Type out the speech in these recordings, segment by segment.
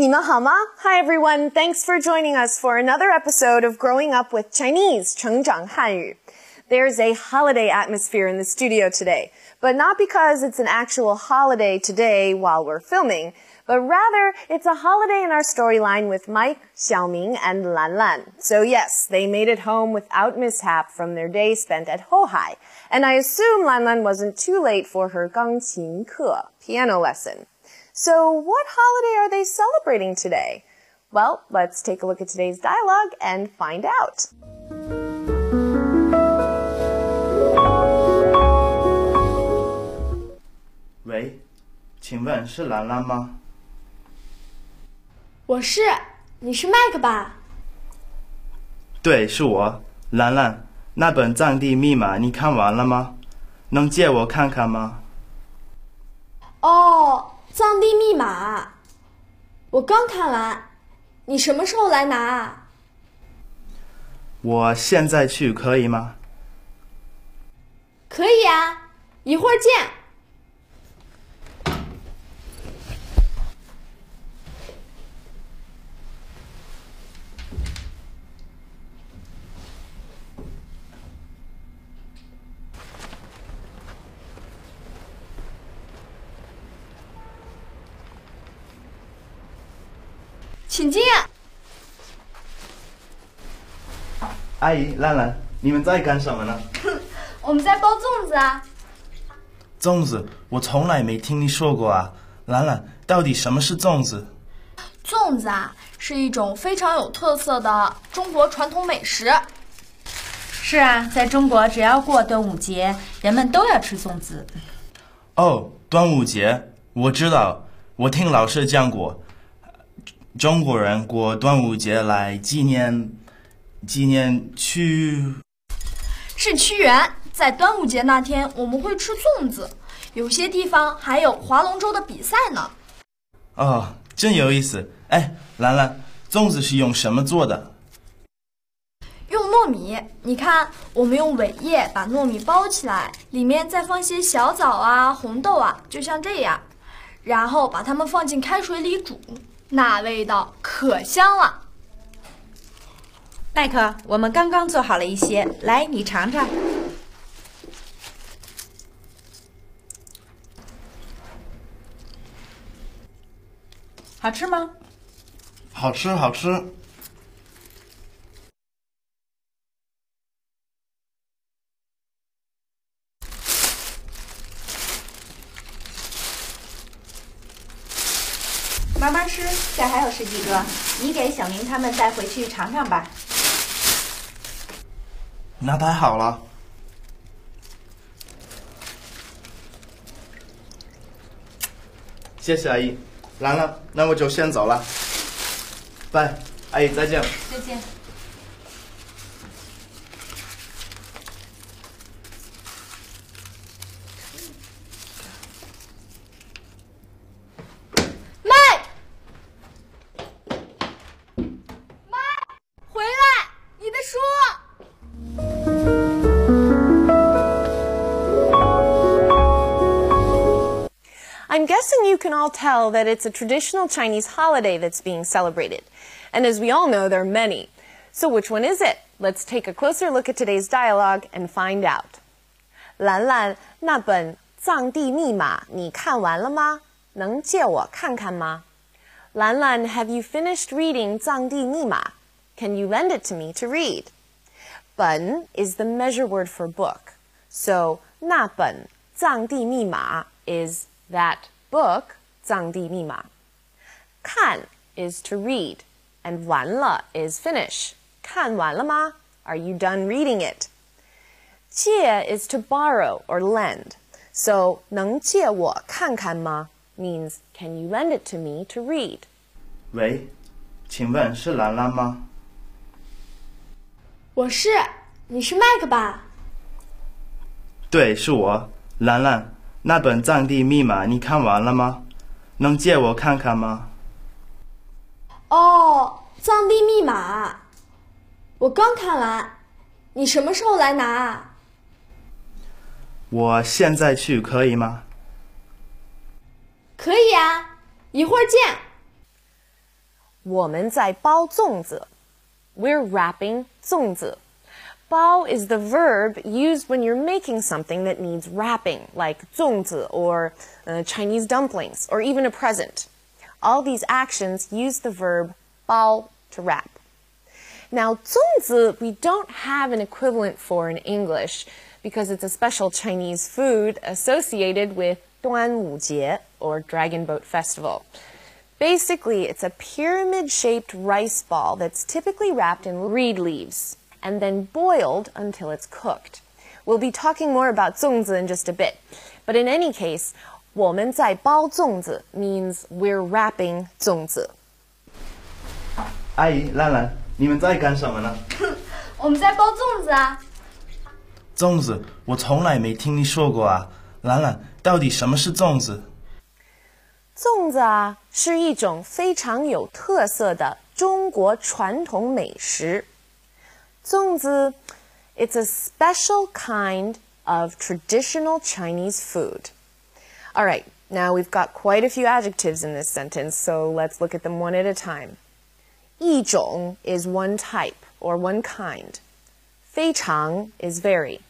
你们好吗? Hi everyone, thanks for joining us for another episode of Growing Up with Chinese, 成长汉语. There's a holiday atmosphere in the studio today, but not because it's an actual holiday today while we're filming, but rather it's a holiday in our storyline with Mike, Xiaoming, and Lan Lan. So yes, they made it home without mishap from their day spent at Hohai, and I assume Lan Lan wasn't too late for her 钢琴课, piano lesson. So what holiday are they celebrating today? Well, let's take a look at today's dialogue and find out. 喂，请问是兰兰吗？我是，你是麦克吧？对，是我，兰兰。那本藏地密码你看完了吗？能借我看看吗？哦，藏地密码，我刚看完。你什么时候来拿？我现在去可以吗？可以啊，一会儿见。请进。阿姨，兰兰，你们在干什么呢？我们在包粽子啊。粽子，我从来没听你说过啊。兰兰，到底什么是粽子？粽子啊，是一种非常有特色的中国传统美食。是啊，在中国只要过端午节，人们都要吃粽子。哦，端午节，我知道，我听老师讲过。中国人过端午节来纪念是屈原。在端午节那天，我们会吃粽子，有些地方还有划龙舟的比赛呢。哦，真有意思。哎，兰兰，粽子是用什么做的？用糯米。你看，我们用苇叶把糯米包起来，里面再放些小枣啊、红豆啊，就像这样，然后把它们放进开水里煮。那味道可香了。麦克，我们刚刚做好了一些，来，你尝尝。好吃吗？好吃，好吃。慢慢吃，这还有十几个，你给小明他们带回去尝尝吧。那太好了。谢谢阿姨。兰兰，那我就先走了。拜，阿姨，再见。再见。I'm guessing you can all tell that it's a traditional Chinese holiday that's being celebrated. And as we all know, there are many. So which one is it? Let's take a closer look at today's dialogue and find out. 兰兰，那本藏地密码你看完了吗？能借我看看吗？兰兰, have you finished reading 藏地密码? Can you lend it to me to read? 本 is the measure word for book. So 那本藏地密码 is that book, 藏地密码. 看 is to read, and 完了 is finish. 看完了吗? Are you done reading it? 借 is to borrow or lend. So 能借我看看吗 means can you lend it to me to read? 喂，请问是兰兰吗？我是，你是麦克吧？对，是我，兰兰。那本藏地密码你看完了吗？能借我看看吗？哦，藏地密码，我刚看完。你什么时候来拿？我现在去可以吗？可以啊，一会儿见。我们在包粽子. We're wrapping 粽子. 包 is the verb used when you're making something that needs wrapping, like 粽子 or Chinese dumplings, or even a present. All these actions use the verb 包 to wrap. Now, 粽子, we don't have an equivalent for in English because it's a special Chinese food associated with 端午节, or Dragon Boat Festival. Basically, it's a pyramid-shaped rice ball that's typically wrapped in reed leaves and then boiled until it's cooked. We'll be talking more about 粽子 in just a bit. But in any case, 我们在包粽子 means we're wrapping 粽子. 阿姨，兰兰，你们在干什么呢？我们在包粽子啊。粽子，我从来没听你说过啊。兰兰，到底什么是粽子？粽子啊，是一种非常有特色的中国传统美食。粽子 it's a special kind of traditional Chinese food. All right, now we've got quite a few adjectives in this sentence, so let's look at them one at a time. 一种 is one type or one kind. 非常 is very.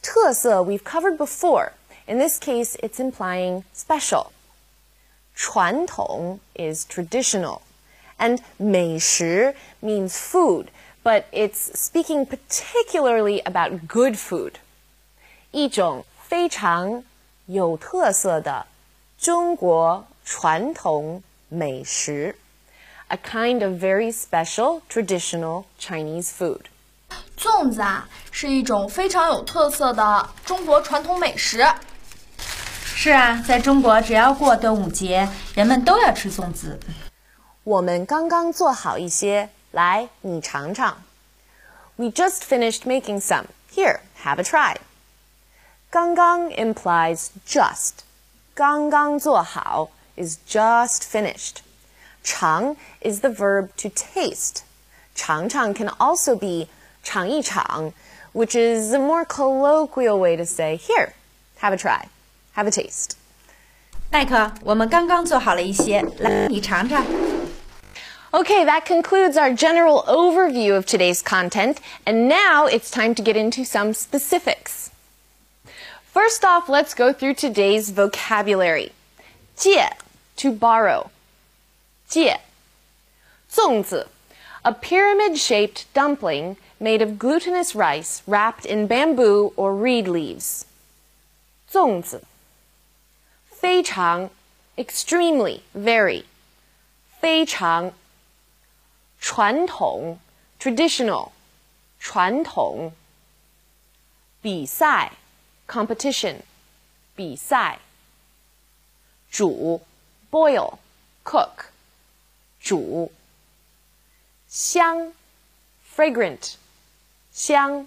特色 we've covered before. In this case, it's implying special. 传统 is traditional. And 美食 means food, but it's speaking particularly about good food. 一种非常有特色的中国传统美食. A kind of very special traditional Chinese food. 粽子啊，是一种非常有特色的中国传统美食。是啊，在中国只要过端午节，人们都要吃粽子。我们刚刚做好一些，来，你尝尝。We just finished making some. Here, have a try. 刚刚 implies just. 刚刚做好 is just finished. 尝 is the verb to taste. 尝尝 can also be 尝一尝, which is a more colloquial way to say, here, have a try, have a taste. 麦克，我们刚刚做好了一些，来，你尝尝。Okay, that concludes our general overview of today's content, and now it's time to get into some specifics. First off, let's go through today's vocabulary. 借, to borrow. 借. 粽子, a pyramid-shaped dumpling made of glutinous rice wrapped in bamboo or reed leaves. 粽子. 非常, extremely, very. 非常. 传统 traditional 传统 比赛 competition 比赛 煮 boil cook 煮 香 fragrant 香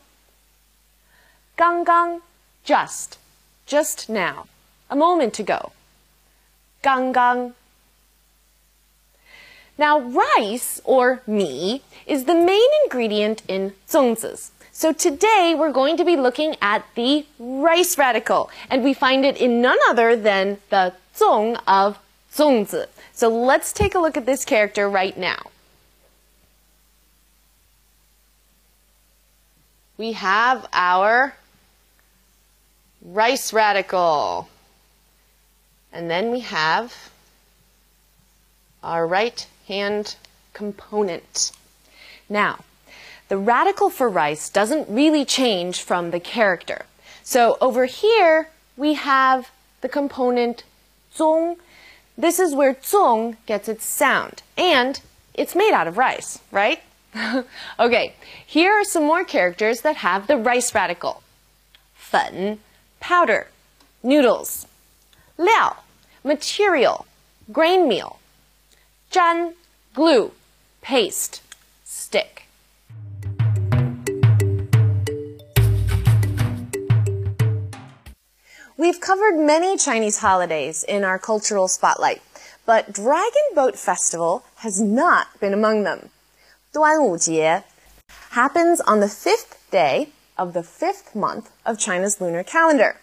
刚刚 just now a moment ago 刚刚Now, rice, or mi, is the main ingredient in 粽子. So today we're going to be looking at the rice radical, and we find it in none other than the 粽 of 粽子. So let's take a look at this character right now. We have our rice radical, and then we have our right-hand component. Now, the radical for rice doesn't really change from the character. So over here, we have the component 粽. This is where 粽gets its sound, and it's made out of rice, right? Okay, here are some more characters that have the rice radical. 粉, powder, noodles. 料, material, grain meal. 粘 glue, paste, stick. We've covered many Chinese holidays in our cultural spotlight, but Dragon Boat Festival has not been among them. 端午节 happens on the 5th day of the 5th month of China's lunar calendar.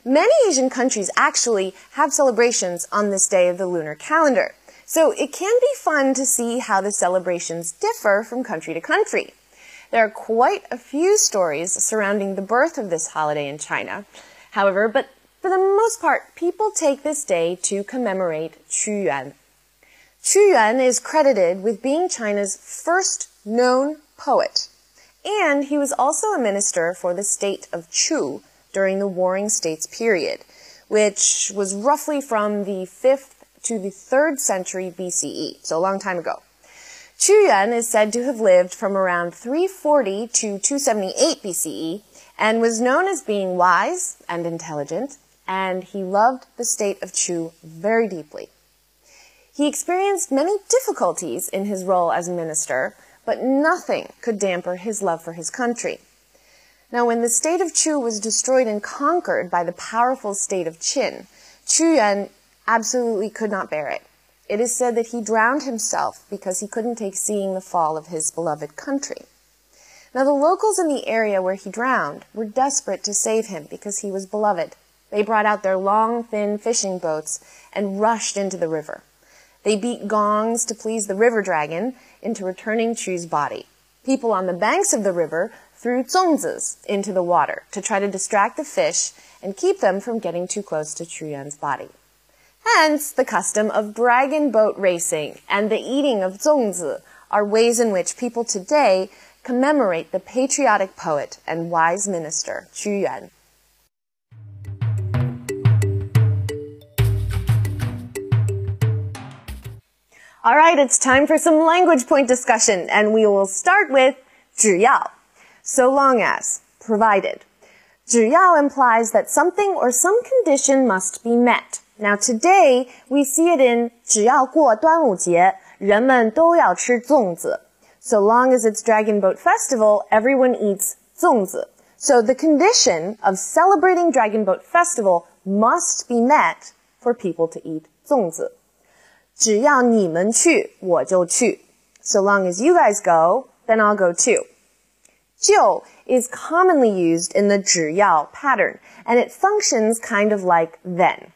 Many Asian countries actually have celebrations on this day of the lunar calendar. So it can be fun to see how the celebrations differ from country to country. There are quite a few stories surrounding the birth of this holiday in China. However, but for the most part, people take this day to commemorate Qu Yuan. Qu Yuan is credited with being China's first known poet, and he was also a minister for the state of Chu during the Warring States period, which was roughly from the 5th to the 3rd century BCE, so a long time ago. Qu Yuan is said to have lived from around 340 to 278 BCE and was known as being wise and intelligent, and he loved the state of Chu very deeply. He experienced many difficulties in his role as minister, but nothing could dampen his love for his country. Now, when the state of Chu was destroyed and conquered by the powerful state of Qin, Qu Yuan absolutely could not bear it. It is said that he drowned himself because he couldn't take seeing the fall of his beloved country. Now, the locals in the area where he drowned were desperate to save him because he was beloved. They brought out their long, thin fishing boats and rushed into the river. They beat gongs to please the river dragon into returning Chu's body. People on the banks of the river threw zongzis into the water to try to distract the fish and keep them from getting too close to Qu Yuan's body. Hence, the custom of dragon boat racing and the eating of zongzi are ways in which people today commemorate the patriotic poet and wise minister Qu Yuan. All right, it's time for some language point discussion, and we will start with 只要, so long as, provided. 只要 implies that something or some condition must be met. Now today, we see it in 只要过端午节，人们都要吃粽子. So long as it's Dragon Boat Festival, everyone eats 粽子. So the condition of celebrating Dragon Boat Festival must be met for people to eat 粽子. 只要你们去，我就去. So long as you guys go, then I'll go too. 就 is commonly used in the 只要 pattern, and it functions kind of like then.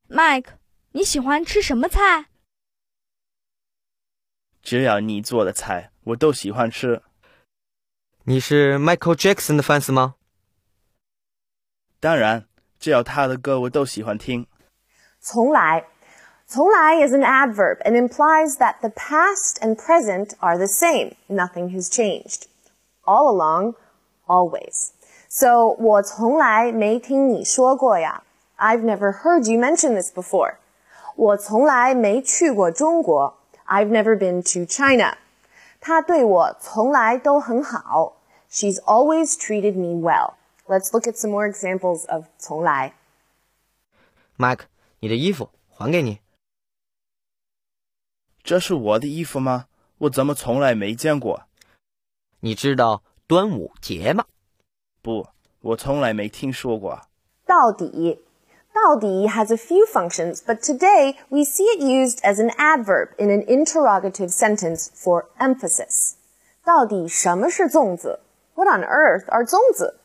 Mike, 你喜欢吃什么菜？只要你做的菜，我都喜欢吃。你是 Michael Jackson 的 fans 吗？当然，只要他的歌我都喜欢听。从来 is an adverb and implies that the past and present are the same. Nothing has changed. All along, always. So, 我从来没听你说过呀。I've never heard you mention this before. 我从来没去过中国。I've never been to China. 她对我从来都很好。She's always treated me well. Let's look at some more examples of 从来。Mike, 你的衣服还给你。这是我的衣服吗？我怎么从来没见过？你知道端午节吗？不，我从来没听说过。到底 has a few functions, but today we see it used as an adverb in an interrogative sentence for emphasis. 到底什么是粽子? What on earth are 粽子?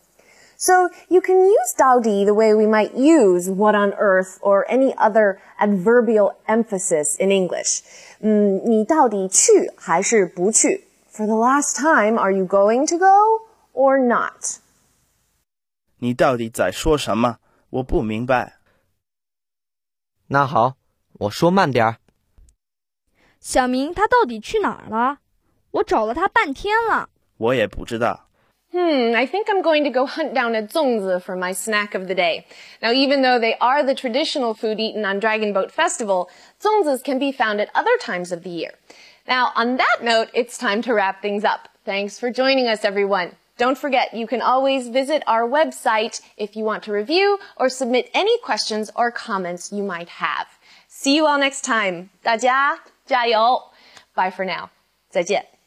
So you can use 到底 the way we might use what on earth or any other adverbial emphasis in English. 你到底去还是不去? For the last time, are you going to go or not? 你到底在说什么？我不明白。那好，我说慢点儿。小明他到底去哪儿了？我找了他半天了。我也不知道。I think I'm going to go hunt down a zongzi for my snack of the day. Now, even though they are the traditional food eaten on Dragon Boat Festival, zongzis can be found at other times of the year. Now, on that note, it's time to wrap things up. Thanks for joining us, everyone. Don't forget, you can always visit our website if you want to review or submit any questions or comments you might have. See you all next time. 大家加油. Bye for now. 再见.